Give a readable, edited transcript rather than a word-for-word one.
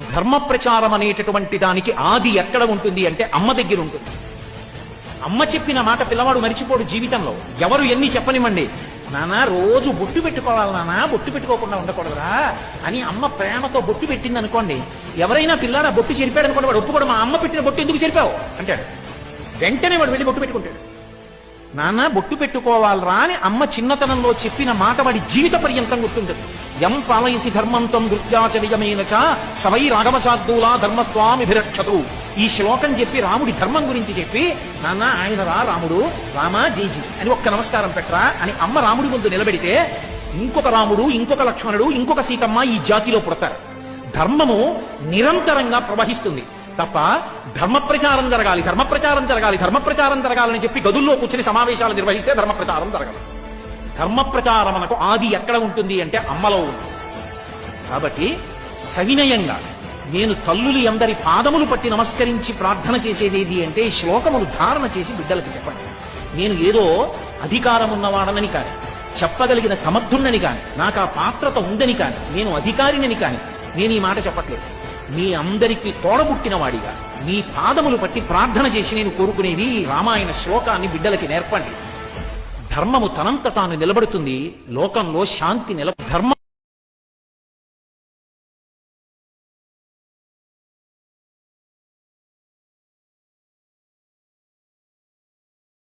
ధర్మ ప్రచారం అనేటటువంటి దానికి ఆది ఎక్కడ ఉంటుంది అంటే అమ్మ దగ్గర ఉంటుంది. అమ్మ చెప్పిన మాట పిల్లవాడు మరిచిపోడు జీవితంలో. ఎవరు ఎన్ని చెప్పనివ్వండి, నానా రోజు బొట్టు పెట్టుకోవాలి నానా, బొట్టు పెట్టుకోకుండా ఉండకూడదురా అని అమ్మ ప్రేమతో బొట్టు పెట్టింది అనుకోండి, ఎవరైనా పిల్లాడు బొట్టు చెరిపాడు అనుకోండి, వాడు ఒప్పుకోడు. మా అమ్మ పెట్టిన బొట్టు ఎందుకు చెరిపావు అంటాడు. వెంటనే వాడు వెళ్ళి బొట్టు పెట్టుకుంటాడు. నాన్న బొట్టు పెట్టుకోవాలరా అని అమ్మ చిన్నతనంలో చెప్పిన మాట వాడి జీవిత పర్యంతం గుర్తుంటుంది. యం పాలయసి ధర్మంతం వృత్యాచర్యమేన చ సవై రాఘవశార్దూలా ధర్మస్వామిభిరక్షతు. ఈ శ్లోకం చెప్పి రాముడి ధర్మం గురించి చెప్పి, నాన్న ఆయన రా రాముడు, రామా జైజీ అని ఒక్క నమస్కారం పెట్టరా అని అమ్మ రాముడి ముందు నిలబెడితే, ఇంకొక రాముడు, ఇంకొక లక్ష్మణుడు, ఇంకొక సీతమ్మ ఈ జాతిలో పుడతారు. ధర్మము నిరంతరంగా ప్రవహిస్తుంది తప్ప ధర్మ ప్రచారం జరగాలి, ధర్మ ప్రచారం జరగాలి, ధర్మ ప్రచారం జరగాలని చెప్పి గదుల్లో కూర్చుని సమావేశాలు నిర్వహిస్తే ధర్మ ప్రచారం జరగదు. ధర్మ ప్రచారం మనకు ఆది ఎక్కడ ఉంటుంది అంటే అమ్మలో ఉంటుంది. కాబట్టి సవినయంగా నేను తల్లులు అందరి పాదములు పట్టి నమస్కరించి ప్రార్థన చేసేదేది అంటే ఈ శ్లోకములు ధారణ చేసి బిడ్డలకు చెప్పండి. నేను ఏదో అధికారం ఉన్నవాడనని కాని, చెప్పగలిగిన సమర్థున్నని కాని, నాకు ఆ పాత్రత ఉందని కాని, నేను అధికారినని కాని నేను ఈ మాట చెప్పట్లేదు. మీ అందరికీ తోడబుట్టిన వాడిగా మీ పాదములు పట్టి ప్రార్థన చేసి నేను కోరుకునేది ఈ రామాయణ శ్లోకాన్ని బిడ్డలకి నేర్పండి. ధర్మము తనంత తాను నిలబడుతుంది, లోకంలో శాంతి